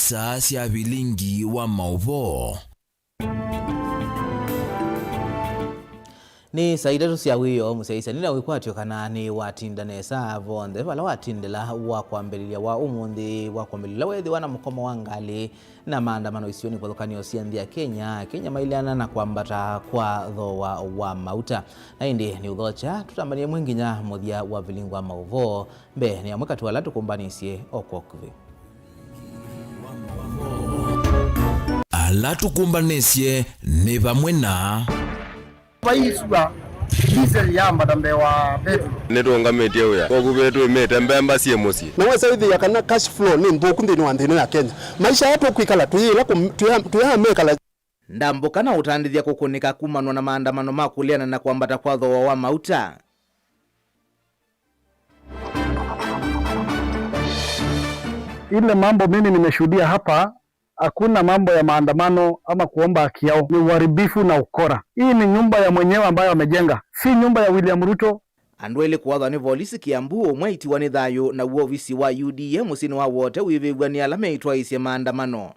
isaa cia bilingi wa mauvo. Ni saidatu cia wiyo museisa nina wikwatio kana ni watinda nesa vonde vala watindela wa kwambelilia wa umundi wa kwambelilia wethi wana mkomo wa ngali na maandamano isioni kwa thukani cia nthi ya Kenya mailiana na kwambata kwa thoa wa mauta na indi ni uthocha tutambanie mwinginya muthia wa vilingwa mauvo mbe ni amweka tuwala tukumbanisie okokvi ala tukumbanisye ni vamwe na Vaiswa diesel yamba dambe wa petrol netonga metia uya koku betu mete mbemba sie musi na wesa hithi yakana cash flow ni mboku ndini wa nthino ya Kenya maisha yato kwikala tuya mekala ndambuka na utandithia kukunika kumanwa na maandamano makuliana na kwambata kwa thoa wa mauta. Ile mambo mimi nimeshuhudia hapa, hakuna mambo ya maandamano ama kuomba haki yao, ni uharibifu na ukora. Hii ni nyumba ya mwenyewe ambayo amejenga, si nyumba ya William Ruto. Andwele kuwadha ni volisi Kiambu umwaiti wa nithayo na uovisi wa UDA musini wa wote wivigwa ni alame itwa isi maandamano.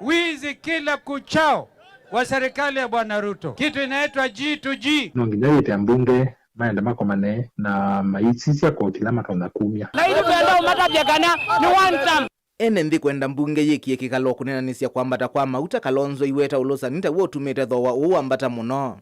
Wizi kila kuchao wa serikali ya Bwana Ruto. Kitu inaitwa G2G. Nonginyayite ambunge maenda makomane na maisisia kwa utilama kauna kumia. Na ili kuenda umatabia kana ni one time. Ene ndi kwenda mbunge yiki kikalo kunena nisia kwambata kwa mauta Kalonzo iweta ulosa nita wotumete thoa uambata muno.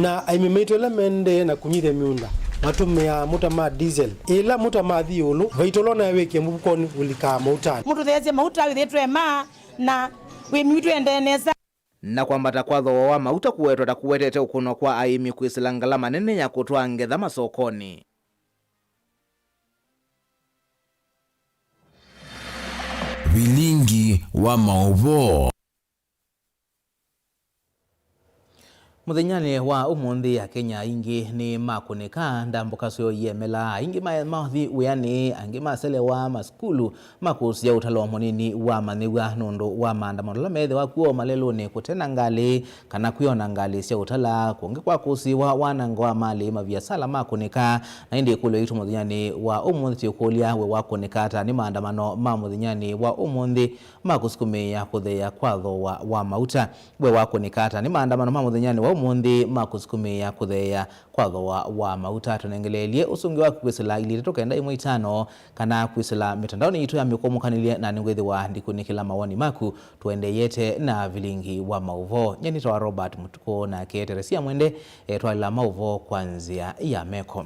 Na aimimeitola mende na kunyithe miunda matumia muta ma diesel ila muta ma thiulu vaitolona weke mubukoni ulika mautani mutu theze mauta withetwe ma na we mitu endeneza na kwambata kwa thoa wa mauta kuwetwa ta kuwetete ukuno kwa aimi kwisilangala manene ya kutwa ngetha masokoni. bilingi wa mauvo. Muthenyani wa umundi ya Kenya ingi ni makunika ndambuka suyo yemela ingi mathi uyani angi masele wa maskulu makusia utalo monini wa maniwa nundu wa maandamano la methe wa kuo malelo ni kutena ngali kana kuyona ngali sia utala kungi kwa kusi wa wanangwa mali maviasala makunika na indi kulo itu muthenyani wa umundi kulia we wakunika ta ni maandamano ma muthenyani wa umundi makusukumia kuthea kwa thoa wa mauta we wakunika ta ni maandamano ma muthenyani wa umundi makusukumia kuthea kwa thoa wa mauta tunengelelie usungi wa kwisila ili tokenda imwe itano kana kwisila mitandaoni itu ya mikomukanile na ningwethi wa ndikunikila mawani maku tuende yete na vilingi wa mauvo nyeni toa Robert Mutuko na Keteresia Mwende twalila mauvo kwanzia ya meko.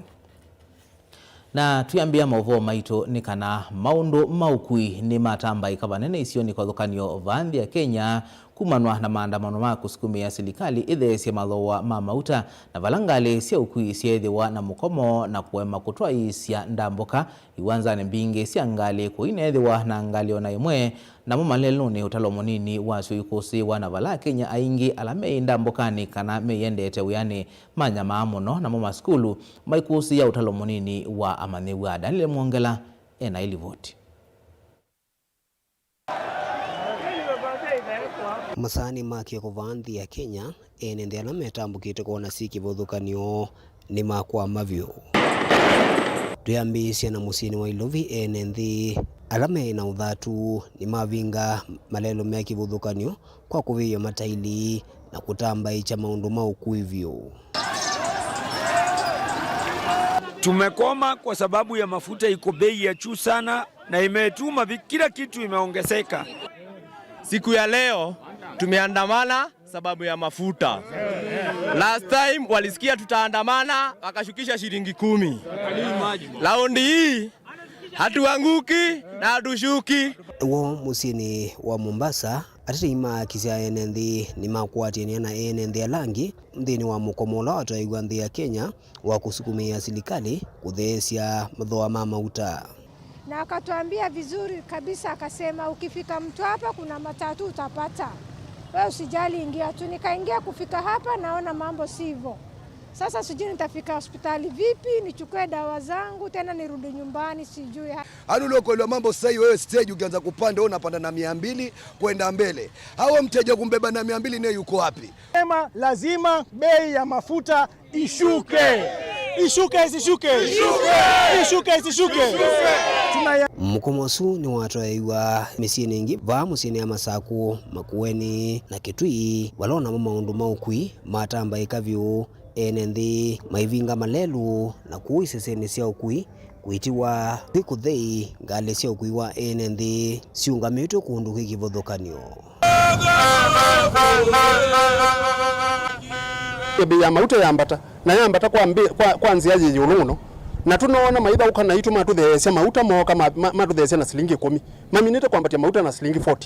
Na tuyambia mauvo maito ni kana maundu maukui ni matamba ikabanene isioni kwa thukanio vanthi ya Kenya kumanwa na maandamano ma kusukumia serikali ithesia mathoa ma mauta na valangali cia ukui ciethiwa na mukomo na kuema kutwa isia ndambuka iwanzane mbingi cia ngali kuinethiwa na ngali ona imwe na mumalelo ni utalo munini wa suikusiwa na vala Kenya aingi alame ndambukani kana meyendete uyani manyama muno na mama skulu maikusi ya utalo munini wa amaniwa Daniel Mwongela ena ilivoti. Masani makia kuvanthi ya Kenya ene ndi ala metambukite kuona siki vuthukanio ni makwa mavyo tuyambisia na musini wa Ilovi ene ndi ala mena uthatu ni mavinga malelo meki vuthukanio kwa kuviyo mataili na kutamba icha maundu maukuivyo. Tumekoma kwa sababu ya mafuta iko bei ya juu sana na imetuma kila kitu imeongezeka. Siku ya leo tumeandamana sababu ya mafuta. Last time walisikia tutaandamana wakashukisha shilingi 10. Laundi hii hatuanguki na hatushuki. Wo musini wa Mombasa atima kisia enendi ni makwati na enendi alangi ndini wa mukomola watu aigwa nthi ya Kenya wa kusukumia serikali kuthesia mathoa ma mauta. Na akatuambia vizuri kabisa, akasema ukifika mtu hapa kuna matatu utapata. Wewe usijali, ingia tu. Nikaingia, kufika hapa naona mambo sivyo. Sasa sijui nitafika hospitali vipi, nichukue dawa zangu tena nirudi nyumbani sijui. Hadi leo mambo sasa hivi wewe stage ukianza kupanda unapanda na 200 kwenda mbele. Hao mteja kumbeba na 200 naye yuko wapi? Sema lazima bei ya mafuta ishuke. Ishuke isishuke. Ishuke isishuke. Mukomosu ni watu aiwa misini ingi va musini ya Masaku, Makueni na Kitui walona maundu maukui matamba ikavyo enenthi maivinga malelu na kuiseseni sia ukui kuitiwa kwikuthei ngale sia ukui wa enenthi siungamito kundu kikivothokanio. Bei ya mauta yambata na yambata kwa nzia yuluno na tunaona maitha ukana itu matuthesia mauta moka matuthesia na shilingi 10 maminite kwambatia mauta na shilingi 40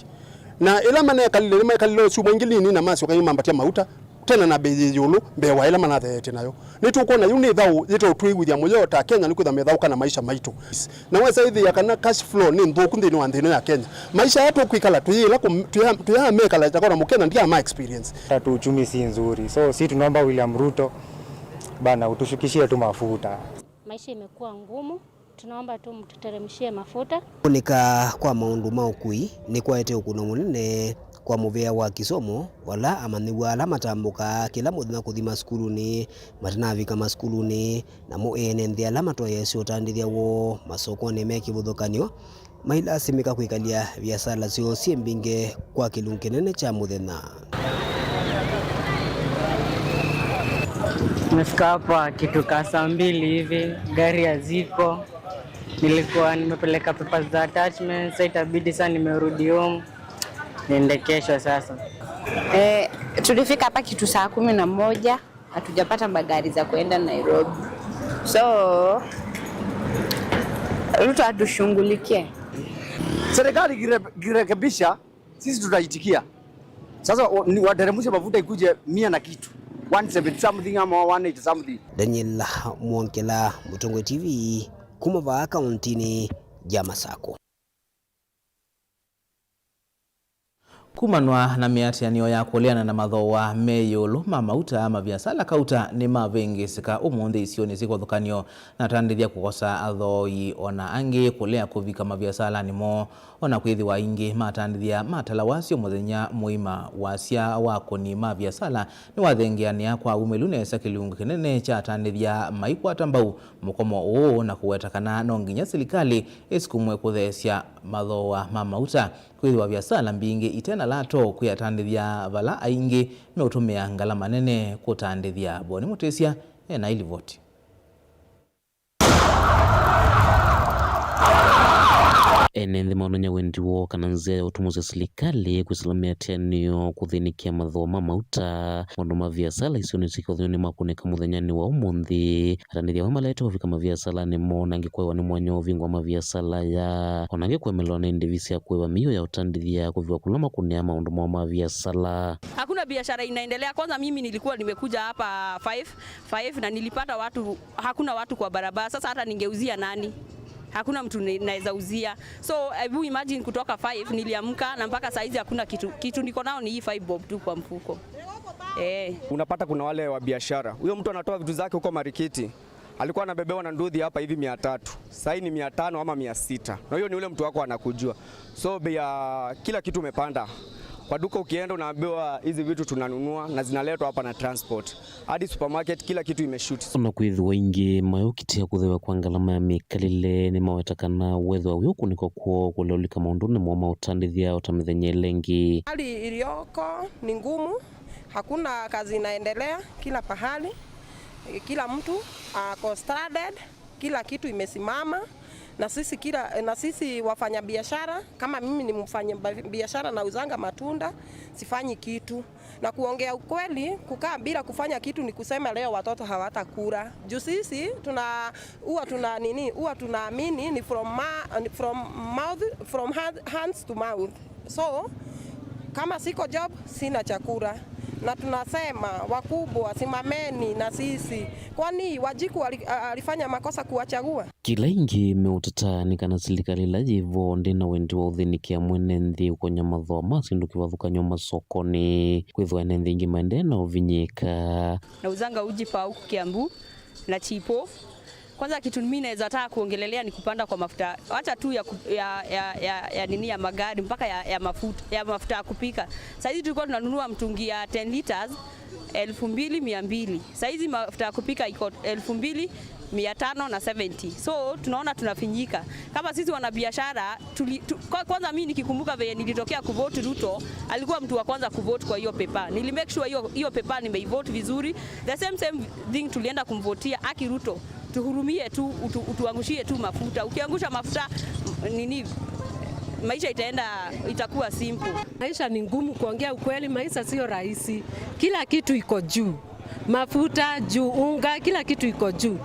na ila mana kalile su mwingilini na masio kai mambatia mauta tena na bei yulu bewa ila mana thete nayo nitukona yuni thau yito twiguthia moyo ta Kenya nikutha methau kana maisha maitu na wesa ithi yakana cash flow ni nthuku nthini wa nthino ya Kenya maisha yetu kwikala tuyila tuya mekala takora mukena ndia ma experience tatu uchumi si nzuri, so si tunaomba William Ruto bana utushukishie tu mafuta. Maisha imekuwa ngumu, tunaomba tu mtuteremshie mafuta. Kunika kwa maundu maukui ni kwa ete ukuno munene kwa muvea wa kisomo wala amaniwa ala matambuka kila muthina kuthima skuluni matinavika maskuluni na muenenthi ala matwayesi utandithia wo masokoni mekivuthukanio maila asimika kwikalia biashara sio siembinge kwa kilungu kinene cha muthenya. Nimefika hapa kitu ka saa 2 hivi, gari haziko. Nilikuwa nimepeleka papers za attachment, sasa itabidi sasa nimerudi home. Niende kesho sasa. Tulifika hapa kitu saa 11, hatujapata magari za kuenda Nairobi. So Ruto atushughulikie. Serikali kirekebisha, sisi tutaitikia. Sasa wateremshe mafuta ikuje 100 na kitu. 170 something ama 180 something. Daniel Mwonkela, Mutongwe TV, kumava kauntini ya Masako. Kumanwa na miatianio ya kuleana na mathoa meyulu mamauta maviasala kauta ni mavengesika umunthe isioni sikwathukanio na tandithia kukosa athoi ona angi kulea kuvika maviasala nimo ona kwithiwa ingi matandithia matala wasio muthenya muima wasia wako ni maviasala ni wathengeania kwa umelunesa kilungu kinene cha tandithia maikwata mbau mukomo uu na kuwetakana no nginya serikali isikumwe kuthesia mathoa mamauta kwithiwa viasala mbingi itena lato kuyatandithia vala aingi meutumia ngala manene kutandithia Boni Mutesia na ilivoti. Enenthi maononya wendiwo kana nzia ya utumuzi wa serikali kusilamia tianio kuthinikia mathoa mamauta maundu ma viasala isioni sikothioni makuneka muthenyani wa umunthi atandithia wamalete uvika maviasala ni mona ngikwewa ni mwanya uvingwa maviasala ya ona ngikwemelwa na indivisi ya kwewa miyo ya utandithia kuviwa kulama kunea maundu ma maviasala. Hakuna biashara inaendelea. Kwanza mimi nilikuwa nimekuja hapa 5 na nilipata watu, hakuna watu kwa barabara. Sasa hata ningeuzia nani? Hakuna mtu naweza uzia. So hebu imagine kutoka 5 niliamka na mpaka saizi hakuna kitu niko nao ni hii 5 bob tu kwa mfuko. Unapata kuna wale wa biashara. Huyo mtu anatoa vitu zake huko Marikiti. Alikuwa anabebewa na nduthi hapa hivi 300. Sasa ni 500 ama 600. Na hiyo ni ule mtu wako anakujua. So kila kitu umepanda. Kwa duka ukienda unaambiwa hizi vitu tunanunua na zinaletwa hapa na transport. Hadi supermarket kila kitu imeshoot. Ona kwithiwa ingi mayokitia kuthewa kwa ngalama ya mikalile ni mawetakana wethwa uyuku niko kuo kuleulika maundu ni mwama utandithia utamithenya lengi. Hali iliyoko ni ngumu, hakuna kazi inaendelea kila pahali, kila mtu ako stranded, kila kitu imesimama. Na sisi wafanya biashara, kama mimi ni mfanya biashara na uzanga matunda, sifanyi kitu. Na kuongea ukweli, kukaa bila kufanya kitu ni kusema leo watoto hawatakula. Juu sisi huwa tunaamini ni from hands to mouth. So kama siko job sina chakula. na tunasema wakubwa simameni na sisi, kwani Wajiku alifanya makosa kuwachagua. Kila ingi meutata kana serikali la jivo ndina wendi wa uthinikia mwene nthi ukonya mathoma sindu kiwathukanywa masokoni kwithwa nthi ingi maendeno vinyika na uzanga uji pa huku Kiambu na chipo. Kwanza kitu mimi naweza taka kuongelelea ni kupanda kwa mafuta. Acha tu ya nini ya magari mpaka ya mafuta ya kupika. Sasa hizi tulikuwa tunanunua mtungi ya 10 liters 2200. Sasa hizi mafuta ya kupika iko 2570. So tunaona tunafinyika. Kama sisi wanabiashara kwanza mimi nikikumbuka vile nilitokea kuvote Ruto, alikuwa mtu wa kwanza kuvote kwa hiyo paper. Nilimake sure hiyo paper nimeivote vizuri. The same thing tulienda kumvotia Aki Ruto. Tuhurumie tu, utuangushie tu mafuta. Ukiangusha mafuta nini, maisha itakuwa simple. Maisha ni ngumu, kuongea ukweli, maisha sio rahisi. Kila kitu iko juu. Mafuta juu, unga, kila kitu iko juu.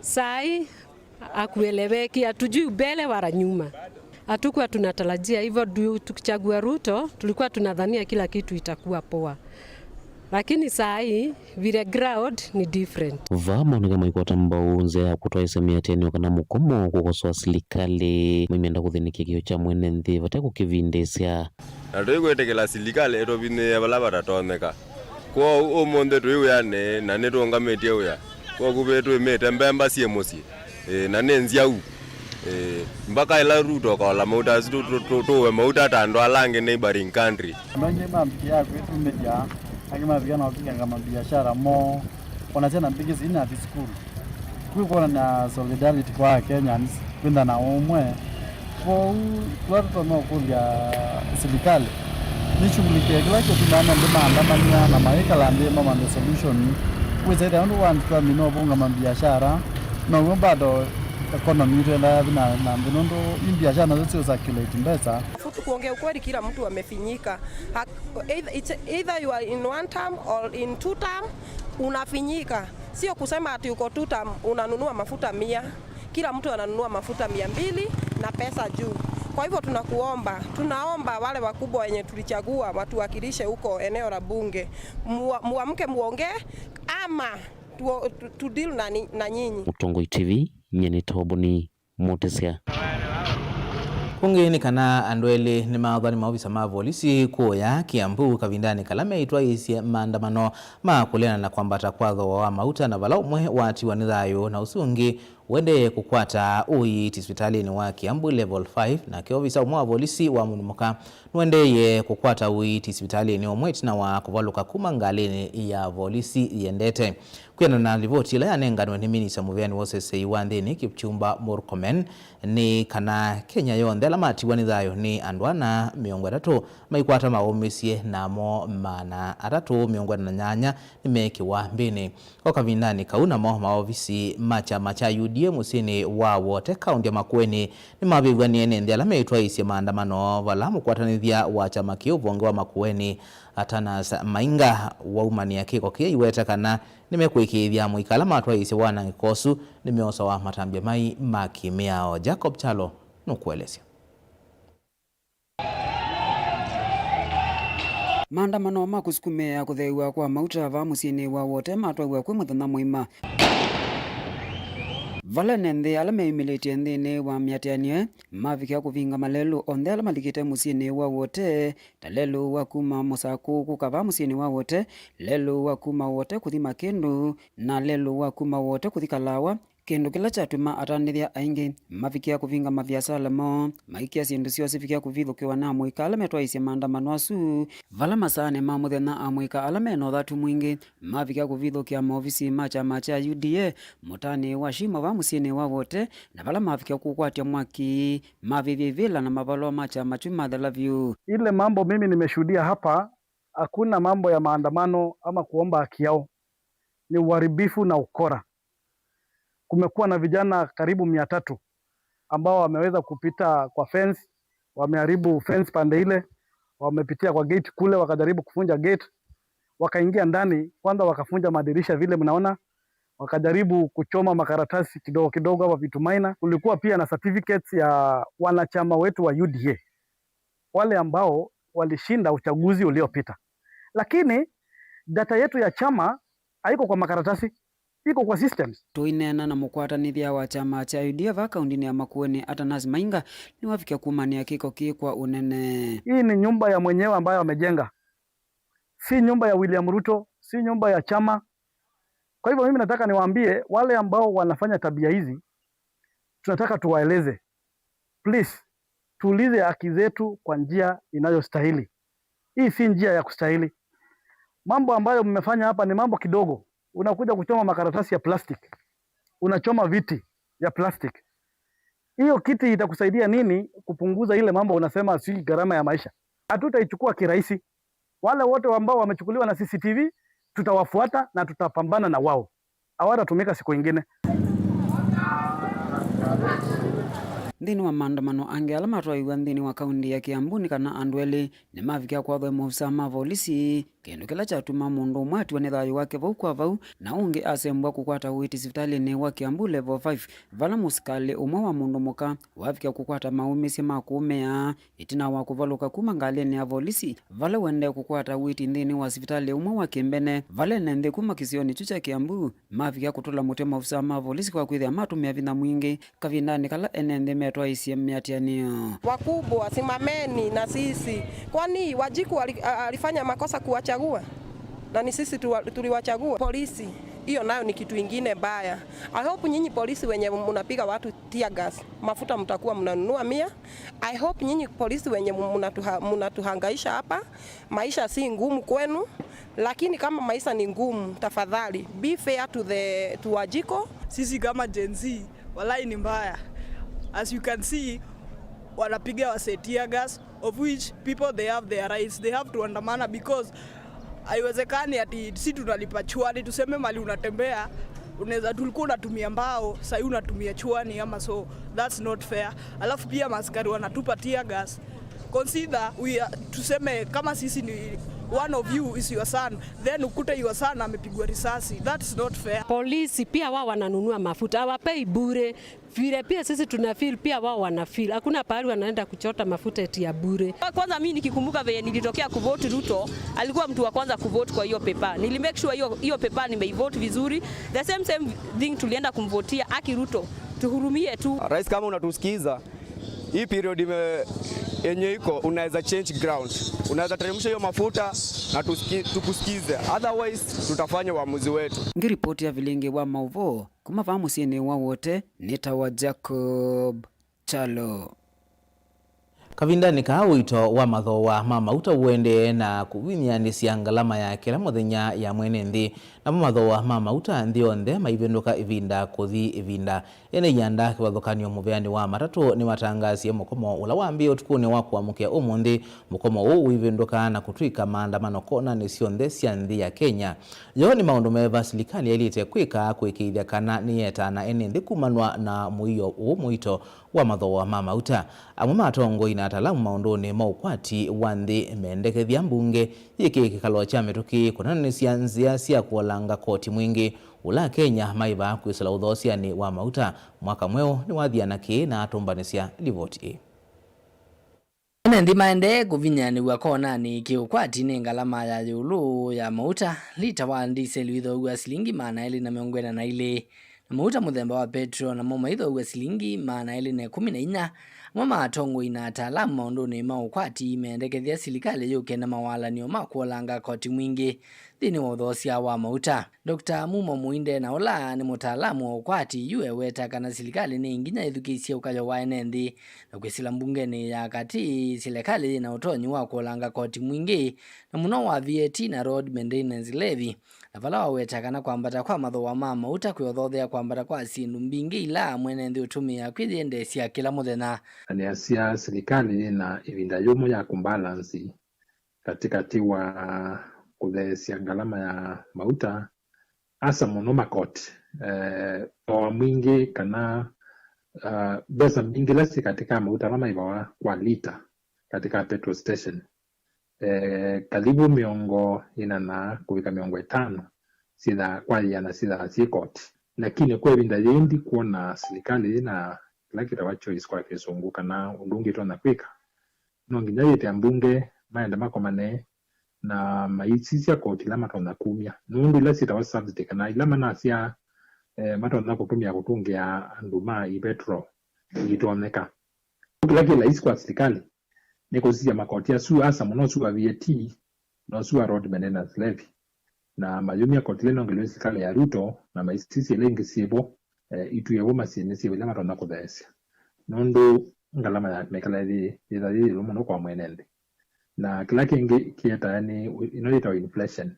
Sai akueleweki, hatujui mbele wala nyuma. Hatukuwa tunatarajia hivyo. Tukichagua Ruto tulikuwa tunadhania kila kitu itakuwa poa. Lakini saa hii vile ground ni different. Vama ni kama iko tambao nzea kutoa isemia tena kana mukomo kukosoa serikali mwimenda kuthinikia kio cha mwene nthi vatako kivindesya. Na tui kwetekela serikali eto bine balabara toneka. Kwa umonde tui yane na neto ngametie uya. Kwa kubetu emete mbemba sie mosi. Na nenzia u. Mpaka ila Ruto kwa la mauta to mauta tando alange neighboring country. Manje mampia kwetu media akima vijana wapiga kama biashara mo wanachana mpige zina at school. Kuko na solidarity kwa Kenyans kwenda na umwe. Kwa watu no kuja serikali. Nishughulike kila kitu tunaona ndio maandamano na maika la ndio mama solution. Kwa sababu ndio watu mino bunga biashara na bado economy tena na ndio biashara nazo sio circulate pesa. Kuongea ukweli, kila mtu amefinyika. Either you are in one term or in two term, unafinyika. Sio kusema ati uko two term unanunua mafuta 100. Kila mtu ananunua mafuta 200 na pesa juu. Kwa hivyo tunaomba wale wakubwa wenye tulichagua watuwakilishe huko eneo la bunge, muamke muongee ama tu deal na nyinyi. Mutongoi TV nyene toboni Motesya. Kungini kana andwele ni maadhani maofisa mavolisi kuya Kiambu kavindani kalame itwa isi maandamano makulena na kwambata kwadho wa mauta na vala umwe wati wanithayo na usungi wende kukwata uiti hospitalini wa Kiambu level 5 na kiofisa umwe wa volisi wa munumuka nwendeye kukwata uiti hospitalini umweti na wa kuvaluka kumangalini ya volisi yendete. Kwena na ripoti ila yanenganwe ni minisa muvyani wosese iwandhini Kipchumba Murkomen ni kana Kenya yonde alamati wanithayo ni andwana miongo 3 maikwata maomisie namo mana 3 miongo 8 nimekiwa mbini kwa vindani kauna mo maofisi macha UDA musini wa wote kaunti ya Makueni ni mabigwani ene alameitwa isi maandamano valamu kwatanithia wa chama kio vonge wa Makueni atana mainga wa umani yake kwa kia iweta kana nimekuikithia muikala matwa isi wana ngikosu nimeosa wa matambia mai makimiao. Jacob Chalo nukuelesya. Maandamano makusukumia kutheiwa kwa mauta va musini wa wote matwa kwe muthenya muima. Vala nende ala meimilete nthini wa miatianie mavikia kuvinga malelu onthe ala malikite musini wa wote ta lelu wa kuma Musaku kukava musini wa wote, lelu wa kuma wote kuthima kindu na lelu wa kuma wote kuthika lawa. Kindu kila chatuma atanithia aingi mavikia kuvinga maviasala mo maikia sindu sio sifikia kuvithukiwa na muika ala metwa isi maandamano asu vala masane ma muthenya amuika ala meno thatu mwingi mavikia kuvithukia maofisi macha UDA mutani wa shimo va musini wa wote na vala mavikia kukwatia mwaki mavivivila na mavalo macha machuma the love you. Ile mambo mimi nimeshuhudia hapa, hakuna mambo ya maandamano ama kuomba haki yao, ni uharibifu na ukora. Kumekuwa na vijana karibu 300 ambao wameweza kupita kwa fence, wameharibu fence pande ile, wamepitia kwa gate kule, wakajaribu kufunja gate, wakaingia ndani, kwanza wakafunja madirisha vile mnaona, wakajaribu kuchoma makaratasi kidogo kidogo hapa vitu minor. Kulikuwa pia na certificates ya wanachama wetu wa UDA wale ambao walishinda uchaguzi uliopita, lakini Data yetu ya chama haiko kwa makaratasi, iko kwa systems. Tuinena na mukwatanithia wa chama cha UDF kaunti ya Makueni Atanas Mainga ni wafikia kumania kiko kwa unene. Hii ni nyumba ya mwenyewe ambayo amejenga, si nyumba ya William Ruto, si nyumba ya chama. Kwa hivyo mimi nataka niwaambie wale ambao wanafanya tabia hizi, tunataka tuwaeleze, please tuulize haki zetu kwa njia inayostahili. Hii si njia ya kustahili. Mambo ambayo mmefanya hapa ni mambo kidogo. Unakuja kuchoma makaratasi ya plastic, unachoma viti ya plastic. Hiyo kiti itakusaidia nini kupunguza ile mambo unasema si gharama ya maisha? Hatutaichukua kirahisi. Wale wote ambao wamechukuliwa na CCTV tutawafuata na tutapambana na wao. Hawatatumika siku ingine. Thini wa maandamano ange ala matwaiwa nthini wa kaunti ya Kiambu ni kana andweli ni mavikia kwathwe maofisa ma polisi kindu kila chatuma mundu umwe atiwa ni thayu wake vau kwa vau na ungi asembwa kukwata witi sivitali-ini wa Kiambu level 5 vala musikali umwe wa mundu muka wavikia kukwata maumisya ma kuumia itina wa kuvaluka kuma ngali-ini ya polisi vala wende kukwata witi nthini wa sivitali umwe wa Kimbene vala nende kuma kisioni chu cha Kiambu mavikia kutula muti maofisa ma polisi kwa kwithia matumia vina mwingi kavindani kala enende metwaisye miatianio. Wakubwa simameni na sisi, kwani Wajiku alifanya makosa kuwachagua na ni sisi tuliwachagua. Polisi hiyo nayo ni kitu ingine baya. I hope nyinyi polisi wenye mnapiga watu tear gas mafuta mtakuwa mnanunua 100. I hope nyinyi polisi wenye mnatuhangaisha hapa, maisha si ngumu kwenu, lakini kama maisha ni ngumu, tafadhali be fair to Wajiko. Sisi kama Gen Z walai ni mbaya. As you can see, wanapiga wase tear gas, of which people they have their rights. They have to andamana because haiwezekani ati si tunalipa chwani tuseme mali unatembea unaweza tulikuwa unatumia mbao sasa unatumia chwani ama, so that's not fair. Alafu pia maskari wanatupa tear gas. Consider tuseme kama sisi ni one of you is your son, then ukute your son amepigwa risasi. That's not fair. Polisi pia wao wananunua mafuta, hawapei bure. Vile pia sisi tunafeel pia wao wanafeel. Hakuna pahali wanaenda kuchota mafuta eti ya bure. Kwanza mimi nikikumbuka vile nilitokea kuvote Ruto, alikuwa mtu wa kwanza kuvote kwa hiyo paper. Nilimake sure hiyo paper nimeivote vizuri. The same thing tulienda kumvotia Aki Ruto. Tuhurumie tu. Rais, kama unatusikiza, hii period yenye iko unaweza change ground. Unaweza teremsha hiyo mafuta na tukusikize. Otherwise tutafanya uamuzi wetu. Ngiripoti ya vilingi wa Mauvo kuma vamu siene wa wote nitawa Jacob Chalo. Kavindani ka wito wa mathoa ma mauta uende na kuvinyanisia ngalama ya kila muthenya ya mwene nthi na mathoa ma mauta nthi onthe maivinduka ivinda kuthi ivinda ene yanda kiwathukanio muveani wa matatu ni matangazie mukomo ula wambi utukuni wa kuamukia umuthi mukomo huu uivinduka na kutwika maandamano kona ni sionthe cia nthi ya Kenya. Yo ni maundu meva serikali elite kwika kwikithia kana ni yetana ene nthi kumanwa na mwito wa mathoa ma mauta. Amwe matongo ina ataalamu maunduni maukwati wa nthi mendekethia mbunge iki kikalo cha mituki kunanisia nzia cia kuolanga koti mwingi ula Kenya maiva kwisila uthosiani wa mauta mwaka mweo ni wathiana ki na atumbanisia livoti. Nthi maende kuvinyaniwa kona ni kiukwati ni ngalama ya yulu ya mauta lita wa ndiseli ithogwa silingi 242 na mauta muthemba wa petro na moma ithogwa silingi 214 mama atongo ina ataalamu maunduni maukwati mendekethia serikali yuke na mawalanio ma kuolanga koti mwingi thini wa uthosia wa mauta. Dr. Mumo Muinde na ola ni mutaalamu wa ukwati yue weta kana serikali ni nginya ithukisia ukayo wa enendi na kwisila mbungeni ya kati serikali na utonyi wa kuolanga koti mwingi na muno wa VAT na road maintenance levy na vala wa weta kana kwambata kwa mathoa ma mauta kuyothothea kwambata kwa sindu mbingi ila mwenendi utumia kwithiendesia kila muthenya. Ni asia serikali na ivinda yumo ya kumbalansi katikati wa kuthesia ngalama ya mauta asa muno makoti wa mwingi kana besa mbingi lasi katika mauta lama ibawa kwa lita katika petrol station karibu miongo ina na kuvika miongo 5 sida kwa yana sida sikoti, lakini kwa ivinda yendi kuona serikali na lakini wacho iskwa kisunguka na undungi to na kwika no nginya yete mbunge maenda makomane na maisisia koti la matona kumia nundu ila sitawa subject kana ila manasia matona kutumia kutungia anduma ibetro itoneka kila kila isi kwa serikali niko sisi makoti ya su asa muno su VAT no su road maintenance levy na mayumi ya koti leno ngelo serikali ya Ruto na maisisi lengi sibo itu ya woma sinisi wala matona kudaesi nundu ngalama ya mekala ida lumo kwa mwenende na kila kingi kieta yani inolita inflation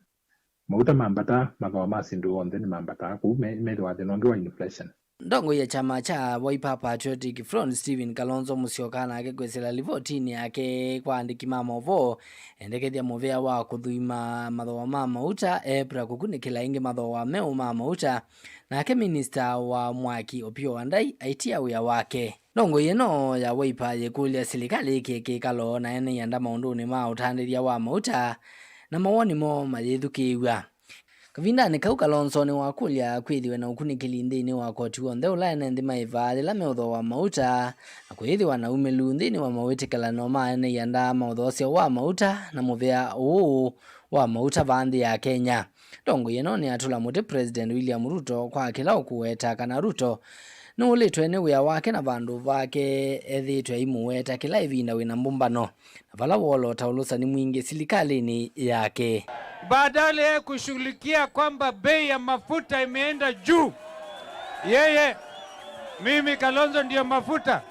mauta mambata magawa masindu onde ni mambata ku medwa de nonge wa inflation. Ndongo ya chama cha Wiper Patriotic Front Stephen Kalonzo Musyoka na kwesela livotini yake kwa andiki mamovo endekethia movea wa kuthuima mathoa ma mauta ebra kukunikila ingi mathoa meu ma mauta na ke minister wa Mwaki Opiyo Wandayi aitia wia wake. Ndongo yeno ya Wiper yekulia serikali kikalo na ene yanda maunduni ma utandiria wa mauta na mawoni mo mayithukiwa. Kavindani kau Kalonzo ni wakulia kwithiwe na ukunikili nthini wa koti wonthe ulaene nthi maivali la meutho wa mauta na kwithiwa na umelu nthini wa mawitikilano maene yanda mauthosia wa mauta na muvea uu wa mauta vanthi ya Kenya. Ndongo yeno ni atula muti President William Ruto kwa kila ukuweta kana Ruto nulitwe ni wia wake na vandu vake ethitwe imuweta kila ivinda wina mbumbano na vala wolo taulusa ni mwingi silikalini yake. Badala ya kushughulikia kwamba bei ya mafuta imeenda juu, yeye mimi Kalonzo ndio mafuta.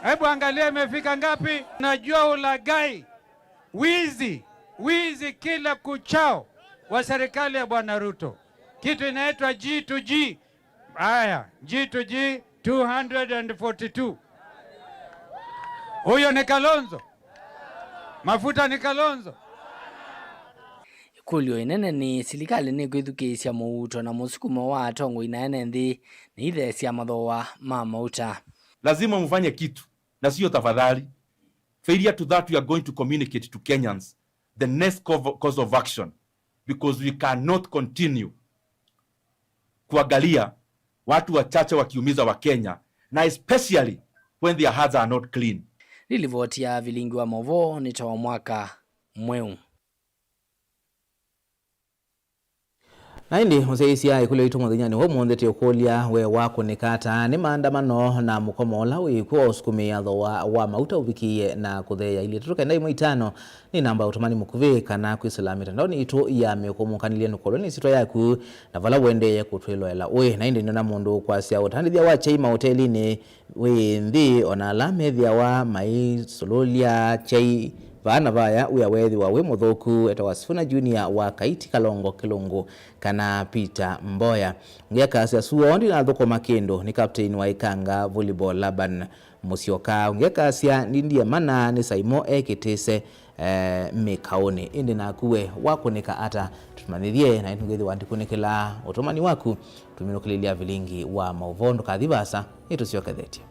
Hebu angalia imefika ngapi? Najua ulagai, wizi kila kuchao wa serikali ya Bwana Ruto. Kitu inaitwa G2G. Haya, G2G 242. Huyo ni Kalonzo. Mafuta ni Kalonzo. Kulio inene ni serikali ni kwithukisya muuto na musukumo wa atongo inaene nthi ni ithesia mathoa ma mauta. Lazima mfanye kitu na sio tafadhali. Failure to that, we are going to communicate to Kenyans the next course of action, because we cannot continue kuangalia watu wachache wakiumiza wa Kenya, na especially when their hearts are not clean. Lilivoti ya vilingi wa movo ni tawa mwaka mweu. Naindi museisia ikule itu muthinyani wo muonthete ukulia we wako nikata ni maandamano na mukomola wikuo usukumia thoa wa mauta ubikie na kutheya ili turuka ndai mwitano ni namba utumani mukuvi kana kwisila mitandoni itu ya mekumukanile nukoloni sito yaku na vala wende kutwilwela we naindi nona mundu kwasia utandithia wa chai mahoteli ni we nthi ona alamethia wa mai sololia chai vana vaya uya wethi wa we muthuku eta wa Sifuna Junior wa Kaiti Kalongo Kilungu kana Peter Mboya ngeka cia suondi na thoko makendo ni captain wa Ikanga Volleyball Laban Musyoka ngeka cia ndindia mana ni Saimo ekitese mekaoni indi na kuwe wako nika ata tumanithie na ngethi wandikunikila utomani waku tuminukililia vilingi wa mauvondo kathibasa itu sio kathetia.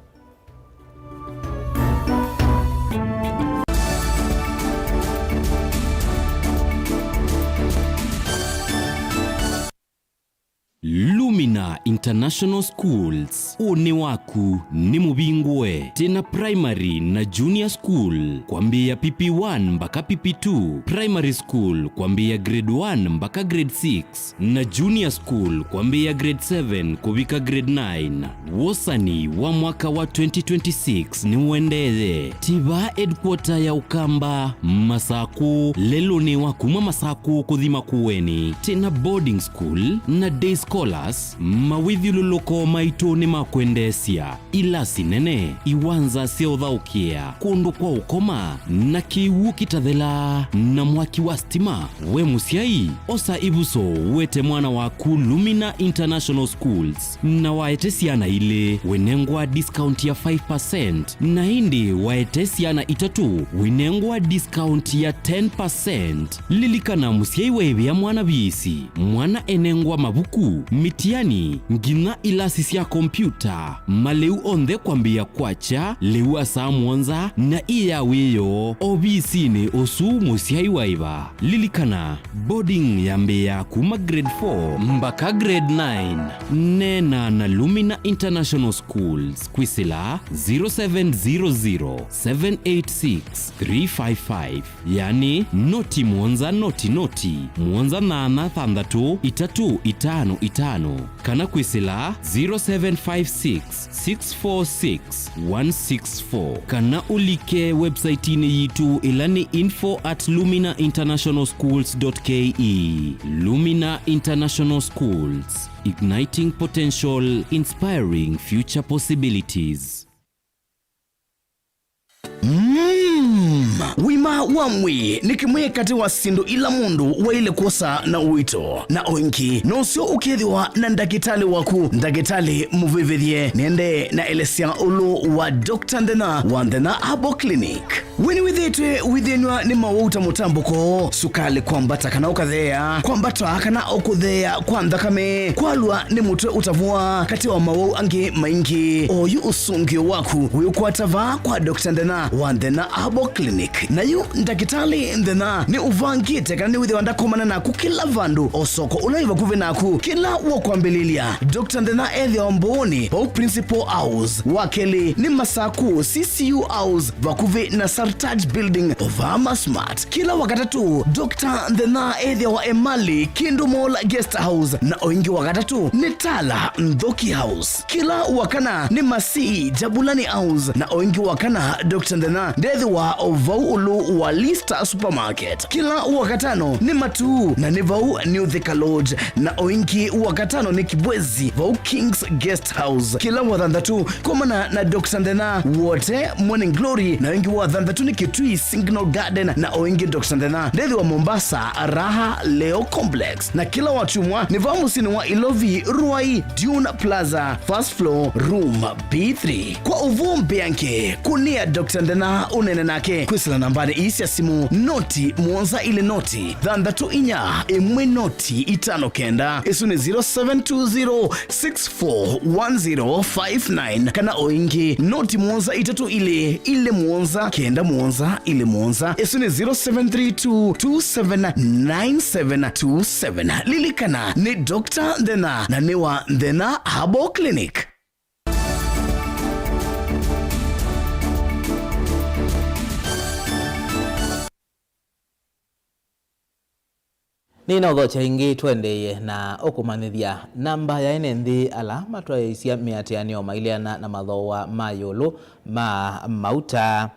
Lumina International Schools, une waku ni mubingwe tena primary na junior school kwambia PP1 mpaka PP2, primary school kwambia grade 1 mpaka grade 6 na junior school kwambia grade 7 kubika grade 9. Wosani wa mwaka wa 2026 ni uendeze tiba headquarter ya Ukamba Masaku lelo ni wakuma Masaku kuthima kuweni tena boarding school na day scholars mawithiluloko maito ni makwendesia ila sinene iwanza seothaukia kundu kwa ukoma na kiwu kitathela na mwaki wa stima we musiai osa ibuso wete mwana waku Lumina International Schools na waetesiana ile wenengwa discount ya 5% na hindi waetesiana itatu wenengwa discount ya 10%. Lilikana musiai wewe ya mwana bisi mwana enengwa mabuku mitiani yani ngina ilasi cia kompyuta maleu onthe kwambia kwacha leu asa mwanza na iya wiyo obisi-ini usu musiai waiva. Lilikana boarding yambia kuma grade 4 mpaka grade 9. Nena na Lumina International Schools kwisila 0700 786 355 yani noti mwanza noti mwanza nana thandatu itatu itano itano kana kwisila 0756 646 164 kana ulike website ini yitu ilani info@luminainternationalschools.ke. Lumina International Schools, igniting potential, inspiring future possibilities. Wima wamwi nikimwe kati wa sindu ila mundu wa ile kosa na uito na oinki nosio ukethiwa na ndagitali waku ndagitali muvivithie nende na elesia ulu wa Dr. Ndena wa Ndena Herbal Clinic. Wini withitwe withinwa ni mawuta mutambuko sukali kwambata kana ukathea kwambata kana ukuthea kwa ndakame kwalwa ni mutwe utavua kati wa mawau angi maingi oyu usungio waku wiukwatava kwa Dr. Ndena wa Ndena Herbal Clinic. Na yu ndagitali Ndena ni uvangite kana ni withiwa ndakomana naku kila vandu osoko ulaiva kuve naku kila wakwambililia. Dr. Ndena ethi omboni wa Principal House wakeli ni masaku CCU House vakuve na Sartaj Building Ovama Smart. Kila wakatatu Dr. Ndena ethi wa Emali Kindu Mall Guest House na oingi wakatatu ni Tala Ndhoki House. Kila wakana ni Masi Jabulani House na oingi wakana Dr. Ndena ndethi wa Ovaulu wa Lista Supermarket. Kila wakatano ni Matu na ni Vau New Thika Lodge na oingi wakatano ni Kibwezi Vau Kings Guest House. Kila wathandatu komana na Dr. Ndena wote Morning Glory na oingi wathandatu ni Kitui Signal Garden na oingi Dr. Ndena ndethi wa Mombasa Raha Leo Complex. Na kila wachumwa ni Vau musini wa Ilovi Ruai Dune Plaza First Floor Room B3. Kwa uvumbi yanke kunia Dr. Ndena unene nake kwisila nambari isi ya simu noti muonza ile noti thandatu inya imwe noti itano kenda isu ni 0720641059 kana oingi noti muonza itatu ile muonza kenda muonza ile muonza isu ni 0732279727. Lilikana ni Dr. Ndena na ni wa Ndena Herbal Clinic. Nina udhocha ingi tuendeye na okumanithia namba ya enendi alama twaisia miatianio mailiana na mathoa mayolo ma mauta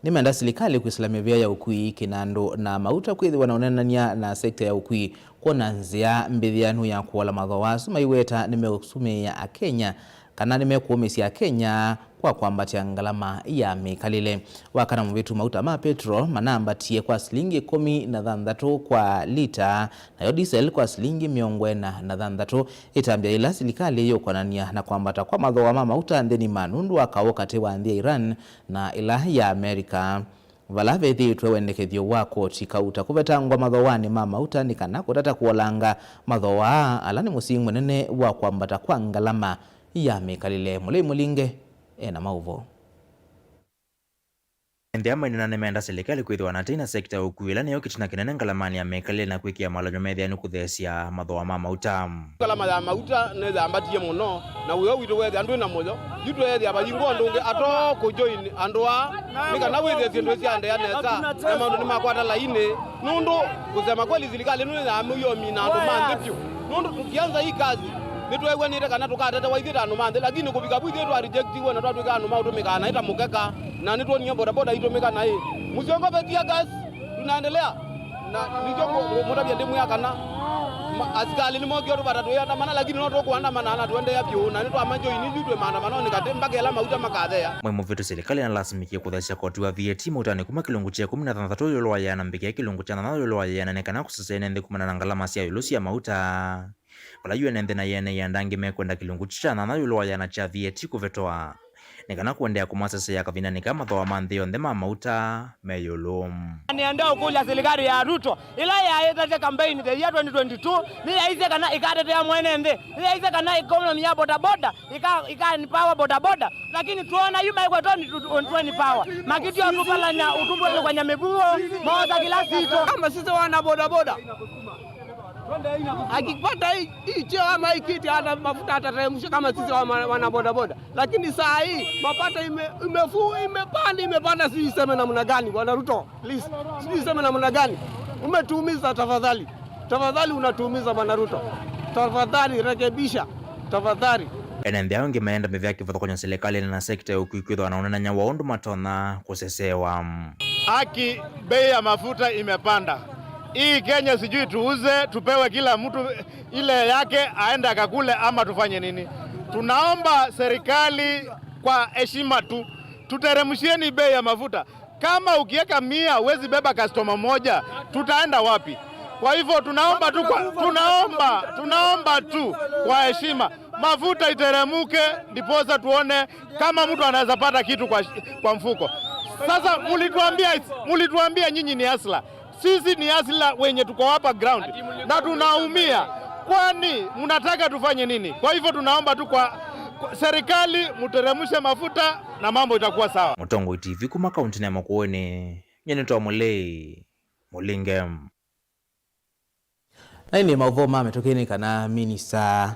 nimenda serikali kuislamia vya ya ukui kinando na mauta kwithiwa na unenania na sekta ya ukui kuona nzia mbithianu ya kuola mathoa suma iweta nimeusumia a Kenya kana nimekuumisia Kenya kwa kwambatia ngalama ya mikalile wakana mvitu mauta ma petrol manamba tie kwa shilingi 16 kwa lita na yo diesel kwa shilingi 40 itambia ila serikali yo kwanania na kwambata kwa mathoa ma mauta ndeni manundu akawoka tewa ndia Iran na ila ya Amerika valave thitwe wendekethio wako chikauta kuvetangwa mathoani ma mauta nikana kutata kuolanga mathoa alani musingu nene wa kwambata kwa ngalama ya mikalile. Mulei Mulinge ena mauvo. Ndiama nina nemenda serikali kwithiwa na tena sekta ya ukuila nayo kitina kinene ngalamani ya mikalile na kwikia malanyo methianu kuthesia mathoa ma mauta. Ngalama ya mauta neza ambatie muno na uyo witu wethe andu na moyo yitu ethi abayingo ndunge ato ku join andwa nikana wethe zindu cia ande aneza na maundu ni makwata laini nundu kusema kweli serikali nune amuyo mina andu mandepyo nundu tukianza hii kazi nitwewe nire kana tukatete waithira anu manthe lakini kufika bwithi twa rejectiwe na twatuika anu mautumika na ita mukeka na nitwonia boda boda itumika na hii musiongo betia gas tunaendelea na nijongo mutabia ndimu ya kana askali ni mogyo rubata tuyanda mana lakini no tukuandamana na tuende ya pyo na nitwa majo ini twe maandamano nikatemba kela mauta makathea mwe muvitu serikali na lazimikia kuthesha koti wa VAT mutani kuma kilungu chia 16 yolo ya na mbikia kilungu cha 8 yolo ya na nekana kusesene ndi kumana na ngalama cia yulusi ya mauta wala yuenende na yene yandangi mekwenda kilungu cha 8 yolo ya na cha VAT kuvetoa nikana kuendea kumasesea kavinanika mathoa manthio nthe ma mauta meyulu nienda ukulia serikali ya Ruto ila yaitete campaign the year 2022 ni yaise kana ikatetea mwene nthe ni yaise kana economy ya bodaboda ikani power bodaboda lakini tuona yuma iko toni power makiti ya tupala na utumbo kwa nyamebuo moja kila siku kama sisi wana bodaboda akipata hii cheo ama hii kiti hata mafuta atateremsha kama sisi wana bodaboda, lakini saa hii mapato imepanda, sisi sema namna gani? Bwana Ruto, please, sisi sema namna gani? Umetuumiza tafadhali, unatuumiza Bwana Ruto, tafadhali rekebisha, tafadhali. Enende aungi maenda mivyaki vatho kwenye serikali na sekta ya ukuikwitho wanaonana nya waundu matona kusesewa. Haki bei ya mafuta imepanda. Hii Kenya sijui tuuze tupewe kila mtu ile yake aende akakule ama tufanye nini? Tunaomba serikali kwa heshima tu tuteremshieni bei ya mafuta. Kama ukiweka 100 huwezi beba customer moja, tutaenda wapi? Kwa hivyo tunaomba tu kwa heshima mafuta iteremuke, ndiposa tuone kama mtu anaweza pata kitu kwa mfuko. Sasa mulituambia nyinyi ni asla. Sisi ni asila wenye tuko hapa ground na tunaumia. Kwani mnataka tufanye nini? Kwa hivyo tunaomba tu kwa serikali muteremshe mafuta na mambo itakuwa sawa. Mutongo TV kuma kaunti ya Makueni, nyene to Mulei Mulingem. Naini mauvoma metokeni kana minisa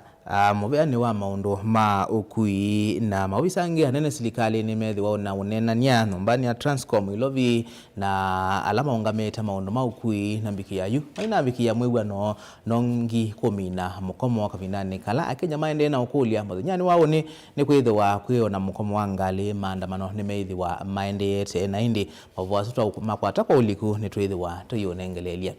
mubeani wa maundu ma ukui na mawisangi hanene serikali ni methi waona unenania nombani ya Transcom ilovi na alama ungameta maundu ma ukui na mbiki ya yu maina mbiki ya mwigwano nongi kumina mukomo wakavinani kala akenya maende na ukulia mwazinyani wao ni kwitho wa kwio na mukomo wangali maandamano ni meithi wa maende yete na indi mavuwa suta makwata kwa uliku ni tuithi wa tuyonengelelia.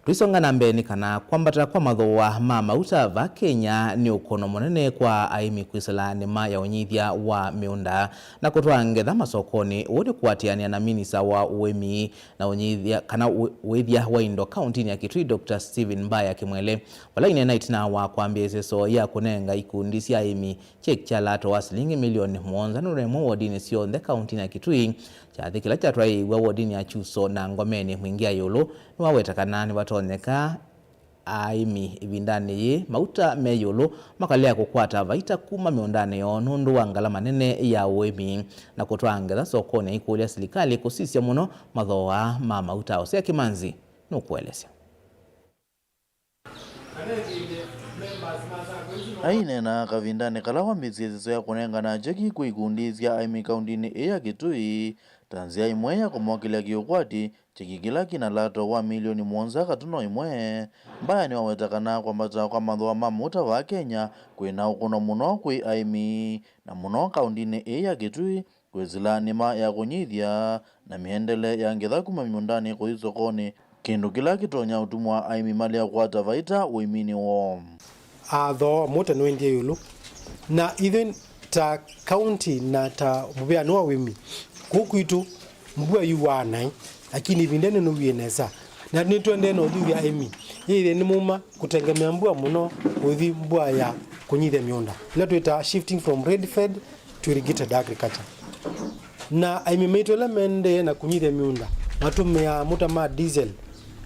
Tuisonga na mbeni kana kwambata kwa mathoa ma mauta va Kenya ni ukono munene kwa aimi kwisala nema ya unyithia wa miunda na kutoa ngetha masokoni wodi kuatiania na minisa wa uemi na unyithia kana uethia wa indo county ya Kitui Dr. Stephen Mbaya Kimwele wala ine night na wa kwambia seso ya kunenga ikundi cia aimi chek cha lato wa shilingi milioni 1 nuremo wodini sio the county ya Kitui chathi kila cha trai wa wodini ya Chuso na Ngomeni mwingia yolo ni wawetakana ni watoneka aimi ibindani ye mauta meyolo makalea kukwata vaita kuma miondane yo nundu wangala manene ya uemi na kutoa ngetha sokoni ikulia serikali kusisia muno mathoa ma mauta Osea Kimanzi nukueleza. Aine na kavindani kalawa mizizo ya kunenga na jeki kuikundizia aimi kaundini ya Kitui tanzia imwe ya kumwakilia kiukwati chikikila kina lato wa milioni 1 katuno imwe mbaya ni wawetakana kwa mbata kwa mathoa ma mauta wa Kenya kwina ukuno muno kwi aimi na muno kaundini ya Kitui kwizila nima ya kunyithia na miendele ya ngetha kuma miundani kwa isokoni kindu kila kitonya utumwa aimi mali ya kwata vaita uimini wo atho mote no ndie yulu na even ta county na ta mubea no wimi kukuitu mbua yuwana lakini vindene no wienesa na nitwende no thiu ya emi yeye ni muma kutengemea mbua muno uthi mbua ya kunyithia miunda ila twita shifting from red fed to irrigated agriculture na aimimeto la mende na kunyithia miunda matumia mutama diesel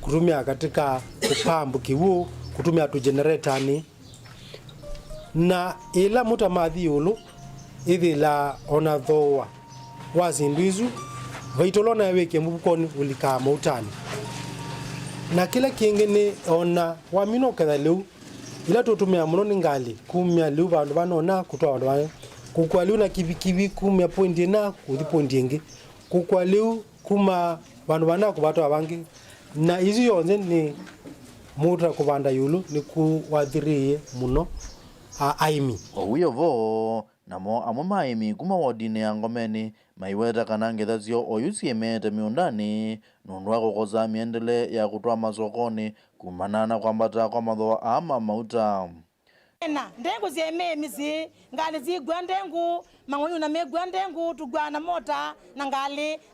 kutumia katika kupambu kiwu kutumia tu generator ni na ila mutama thiulu ithi la ona thoa wazinduizu vaitolona weke mbukoni ulika mautani na kila kingine ona wamino kadha leu ila tutumia muno ni ngali kumya leu vandu vanona kutoa vandu vayo kukwa leu na kivikivi kumya pointi na kuthi pointi ingi kukwa leu kuma vandu vana kuvatoa vangi na izi yonze ni mutra kuvanda yulu ni kuwathirie muno aimi owiyo vo namo amwe maimi kuma wodini ya Ngomeni maiweta kana ngetha cio oyusie mete miundani nundu wa kukoza miendele ya kutoa masokoni kumanana kwambata kwa mathoa ama mauta na ndengu zieme mizi ngali zigwa ndengu mangoyu na megwa ndengu tugwana mota na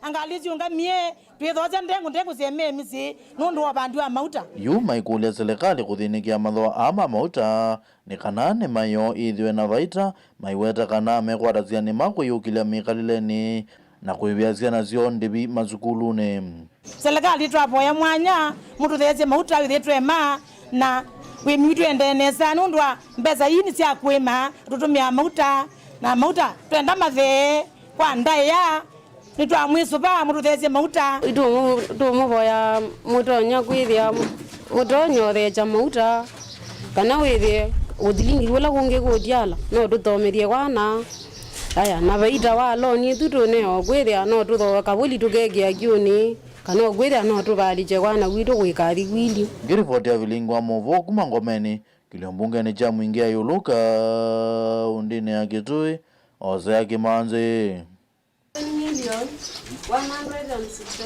angali ziunga mie twithoza ndengu zieme mizi nundu wa bandu wa mauta yuma ikulia serikali kuthinikia mathoa ama mauta ni kana ni mayo ithiwe na vaita maiweta kana mekwatazia ni makuyukilia mikalileni na kuiviazia nacio ndivi mazukulune. Serikali twapoya mwanya mutu theze mauta withitwema na wimitu endeneza nundwa mbeza yini cia kwima tutumia mauta na mauta twenda mathe kwa ndaya nitwa mwisuba mutu theze mauta itu muboya mutonya kwithia mutonyo theja mauta kana withie uthilingi wala kunge godiala no tuthomerie wana aya na vaita wa loni tutune ogwithia no tutho kabuli tugegia giuni kana ogwithia no tuvalije wana witu gwikari gwili ngiripoti ya vilingwa movo kuma Ngomeni kiliombungeni cha mwingia yuluka undine ya Kitui Hosea Kimanzi.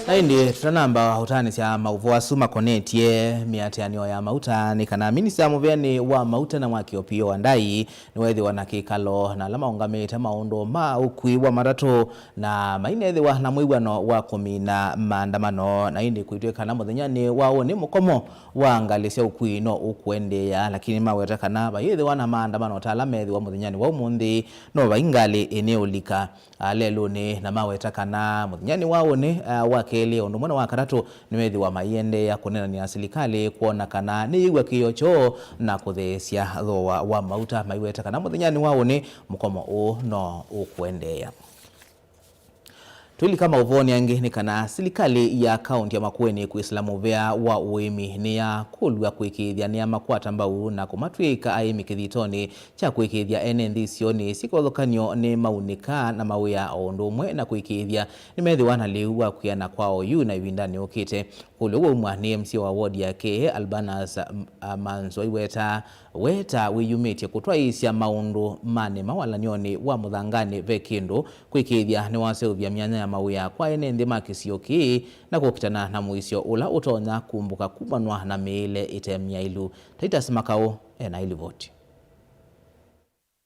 Na indi tutanamba utani cia mauvu asuma konetie miatianio ya mauta ni kana minista muveni wa mauta na mwaki Opiyo Wandayi ni wethi wana kikalo na lama ungamite maundu ma ukui wa matatu na mainethiwa na mwiwano wa kumina maandamano na indi kuitwika muthenyani wao ni mukomo wa ngali cia ukui no ukwendeya lakini maweta kana bayethiwa na maandamano talamethi wa muthenyani wa umuthi no baingali eneolika aleluni na maweta kana muthenyani wao ni wakeli undu mwana wa karatu ni wethi wa maiende ya kunena ni serikali kuona kana ni igwa kiyocho na kuthesia thoa wa mauta maiweta kana muthenyani wao ni mukomo no ukwendeya. Tuili kama uvoni angi ni kana serikali ya kaunti ya Makueni kuislamu vya wa uimi ni ya kulwa kuikithia ni ya makwata mbau na kumatwika aimi kithitoni cha kuikithia ene sioni sikothokanio ni maunika na mawia ondumwe na kuikithia ni methi wana liuwa kuyana kwao yu na iwindani ukite kule uwa umwa ni MC wa ward yake Albanas Manzoi weta wiyumite kutwaisya maundu mane mawalanioni wa muthangani vekindu kuikithia ni waseuvya mianya ya mawia kwa ene ndi makisiyoki na kukitana na muisyo ula utonya kumbuka kubanwa na miile itemia ilu Titus Makau ena ilivoti.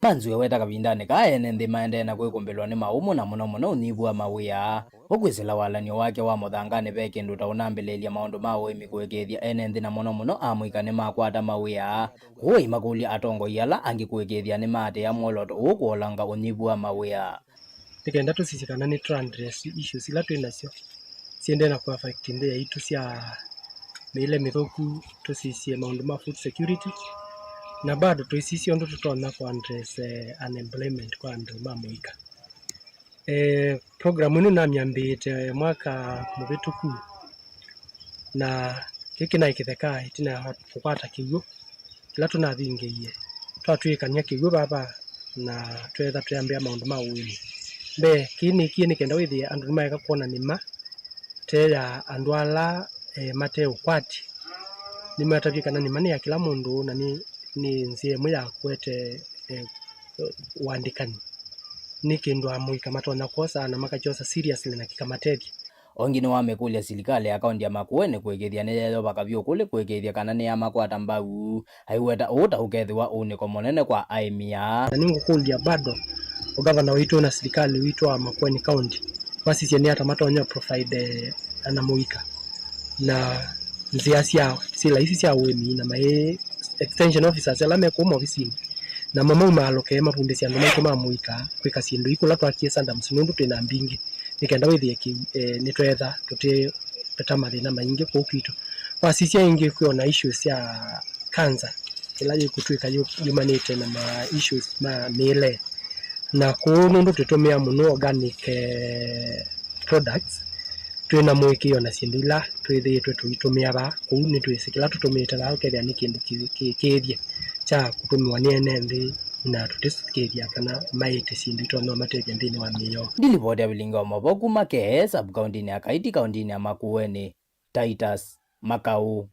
Manzui weta kavindani ka ene ndi maende na kuikumbelwa ni maumu na muno univu wa mawia ukwisila walanio wake wa muthangani vekindu taunambelelia maundu mawe mikuikithia ene ndi na muno amuika ni makwata mawia kuwi makuli atongo yala angi kuikithia ni mate ya moloto ukuolanga univu wa mawia nikenda tusisikana ni address issues ila twinacio siende na ku affect ndia itu cia mile mithoku tusisie maundu ma food security na bado tuisisie ndo tutona ku address unemployment kwa andu mamuika program ino namyambite mwaka mubituku na kiki na ikitheka itina kukwata kiugo kila tunathingiie twatwikania kiugo baba na twetha tuyambia maundu ma uini be kini kenda withi andu maika kuona nima teya andu ala mate ukwati nimatavika nima ni ya kila mundu na ni nzie muya kwete wandikani ni kindu amuika matona kosa na makachosa seriously na kikamatethi ongi ni wamekulia serikali ya kaunti ya Makueni kuikithia ni yeyo bakavyo kule kuikithia kana ni ya makwata mbau aiweta uta ukethiwa uniko monene kwa aimia na ningu kulia bado ugavana witu na serikali witu wa Makueni County wasisi ni hata matonya provide anamuika na nzia cia sila isi cia wemi na mai extension officers ala mekuma ofisini na mama umaloke mapunde cia ndo meke mamuika kwika sindu ikula twakie sanda msunundu twina mbingi nikenda withie ki nitwetha tuti petamathi na maingi kwa kwitu wasisi ingi kuona issues cia cancer ila yikutwika yumanite na ma issues ma mele na kunundu tutumia muno organic products twina mwikio na sindula twithitwe tuitumia ba kuu ni twisikila tutumite ba ukethia ni kindu kithie cha kutumiwa ni ene ndi na tutisikeria kana maite sindu tono mateja ndini wa miyo dilipoti ya vilinga maboku make sub county ya Kaiti county ya Makueni Titus Makau.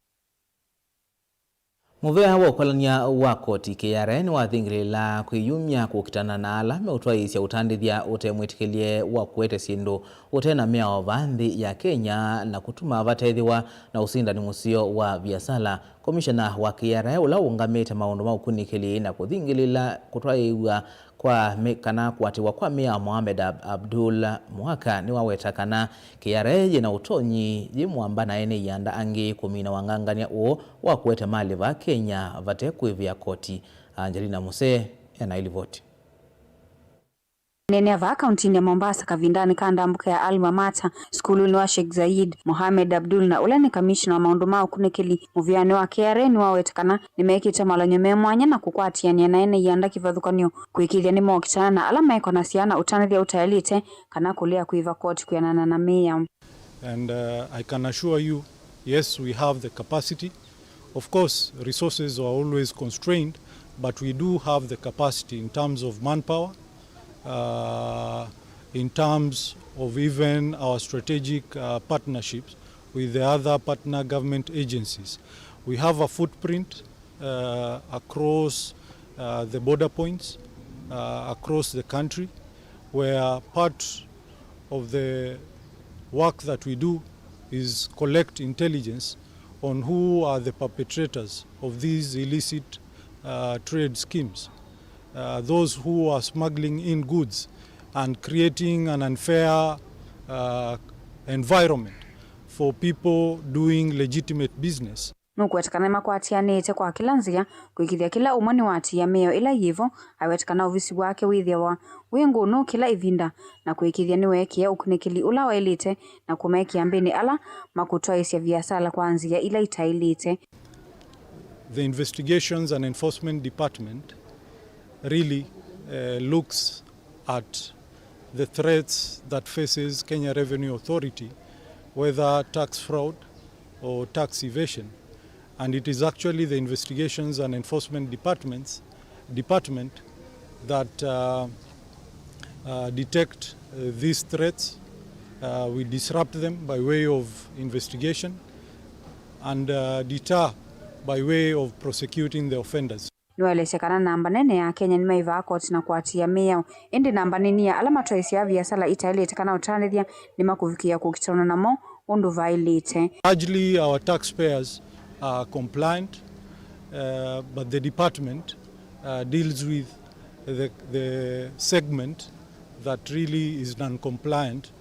Muvea wa ukolania wa koti KRN wathingirila kwiyumya kukitana na ala meutwaisya utandithya utemwitikilie wa kuete sindu utena miao vanthi ya Kenya na kutuma vatethiwa na usindani musio wa biasala. Komishona wa KRN ula ungamite maundu maukunikili na kuthingilila kutwaiwa kwa kana kuatiwa kwa Mia Mohamed Abdul Mwaka ni waweta kana KRN na utonyi jimwamba na ene yanda angi kumina wangangania uo wa kuete mali va Kenya vatekwe vya koti. Angelina Muse anailivoti. Nene va kaunti ya Mombasa kavindani kanda mbuka ya Alma Mater skulu ni wa Sheikh Zayed Mohamed Abdul na ule ni kamishna wa maundu mao kunekili muviane wa KRN wawetakana nimekita malanyo memwanya na kukwatiania na ene yanda kivadhukanio kuikithia ni mokitana na alama eko na siana utanithia utayalite kana kulia kuiva koti kuyanana na Mia. And I can assure you, yes, we have the capacity. Of course, resources are always constrained, but we do have the capacity in terms of manpower, in terms of even our strategic partnerships with the other partner government agencies. We have a footprint across the border points, across the country, where part of the work that we do is collect intelligence on who are the perpetrators of these illicit trade schemes. Those who are smuggling in goods and creating an unfair environment for people doing legitimate business. Nukuwetakana makwatianite kwa kila nzia kuikithia kila umani wati ya Mio ila yivo awetakana uvisi wake withia wa wingu no kila ivinda na kuikithia niwekia ukunikili ula wa elite na kumekia mbini ala makutwaisya biasala kwa nzia ila itailite. The Investigations and Enforcement Department really looks at the threats that faces Kenya Revenue Authority, whether tax fraud or tax evasion. And it is actually the Investigations and Enforcement Department that detect these threats. We disrupt them by way of investigation and deter by way of prosecuting the offenders. Nuelesekana namba nene ya Kenya nimeiva koti na kuatia Mia indi namba nini ya alama toisi ya biasala itailitekana utanithia ni makuvikia kukitana na mo undu vailite. Largely our taxpayers are compliant, but the department deals with the segment that really is non-compliant,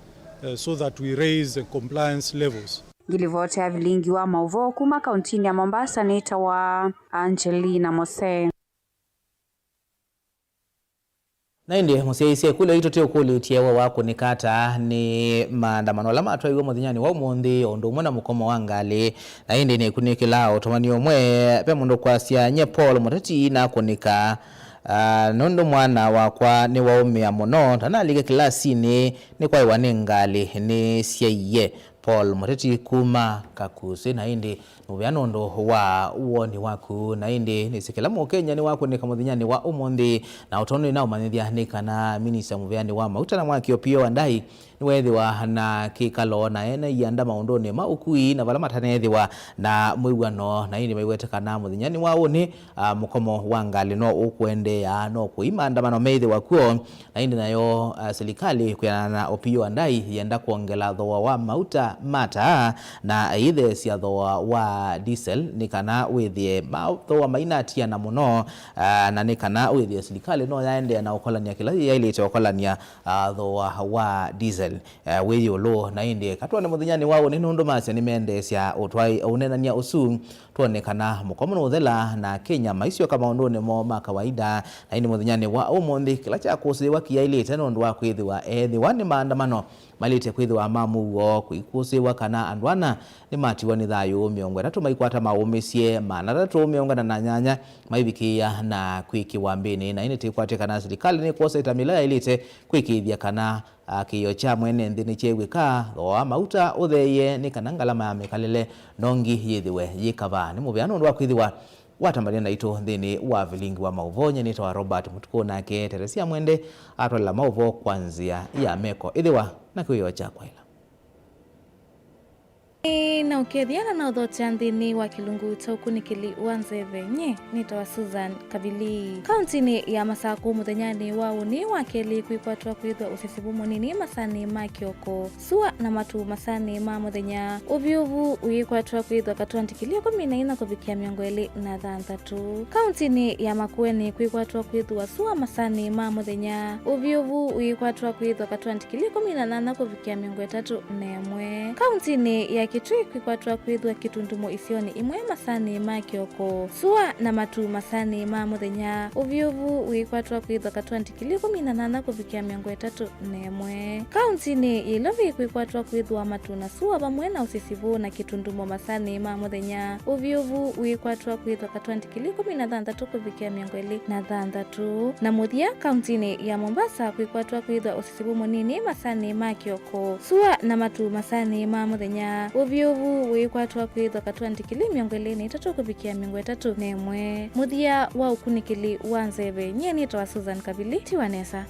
so that we raise the compliance levels. Gilivote ya vilingi wa mauvo kuma kauntini ya Mombasa nita wa Angelina Mose. Naindi musiaise kule ito teo kule utiewa wako nikata ni maandamano la matwa iwe muthinyani wa umundi ondu umwe na mukomo wangali naindi ni kunikilao tomani omwe pe mundu kwasia nye Paul Muteti na kunika nondo mwana wakwa ni waumia muno tanalike kilasini ni kwa iwane ngali ni siye Paul Muteti kuma kakuse naindi mubianondo wa uoni waku naindi nisikila mu Kenya ni wako ni kamuthinyani wa umundi na utono na umanithia ni kana minisa mubiani wa mauta na mwakio pio wandai niwethiwa na kikalo na ene yanda maundoni maukui na vala matanethiwa na muigwano na ini maiwetekana muthinyani wa uni mukomo wangali no ukwendea no kuimandamano meithi wakuo na indi nayo serikali kuyana opio wandai yenda kuongela thoa wa mauta mata na ithe cia thoa wa diesel ni kana withie thoa mainatia na muno na ni kana withie serikali no yaende na ukolania kila yailite ukolania thoa wa diesel weyo lo na indi katwa ni muthinyani wao ni nundu masya ni mendesya utwai unenania usu tuonekana mukomo no thela na Kenya maisio kama ondone mo makawaida na indi muthinyani wa umundi kila cha kusiwa kiailite nundu wa kwithiwa ethiwa ni maandamano malite kwithiwa mamuo kuikusiwa kana andwana ni matiwa ni thayu miongo tatu maikwata maumisie mana tatu miongo na nyanya maibikia na kwikiwa mbini na ini tikwate kana serikali ni kuosa itamila ilite kwikithia kana kiyo cha mwene nthini chewika thoa mauta utheye ni kana ngalama ya mikalile nongi yithiwe yikava ni mubiano ndo kwithiwa watambalia na ito nthini wa vilingi wa mauvonye ni tawa Robert Mutuku nake Teresia Mwende atwala mauvo kwanzia ya meko ithiwa na kuyo cha kwaila. na ukethiana na uthotia nthini wa kilungu cha ukunikili wa nzeve nye nitawa Susan Kabili. Kauntini ya Masaku muthenyani wa uni wa keli kwikwatwa kwithwa usisibu munini masani ma kioko sua na matu masani ma muthenya uvyuvu uyikwatwa kwithwa katwandikilia 14 kuvikia 23. Kauntini ya Makueni kwikwatwa kwithwa sua masani ma muthenya uvyuvu uyikwatwa kwithwa katwandikilia 18 kuvikia 31. Kauntini ya Kitui kwikwatwa kwithwa kitundumo isioni imwe masani ma kioko sua na matu masani ma muthenya uvyuvu uyikwatwa kwithwa katwandikilia 18 kuvikia 31. Kauntini ya Ilovi kwikwatwa kwithwa matu na sua pamwe na usisivu na kitundumo masani ma muthenya uvyuvu uyikwatwa kwithwa katwandikilia 16 kuvikia 26. Na muthia kauntini ya Mombasa kwikwatwa kwithwa usisivu munini masani ma kioko sua na matu masani ma muthenya uvyuvu uyikwatwa kwithwa katwandikilia 23 kuvikia 31. Muthia wa ukunikili wa nzeve nye nitawa Susan Kabili tiwanesa.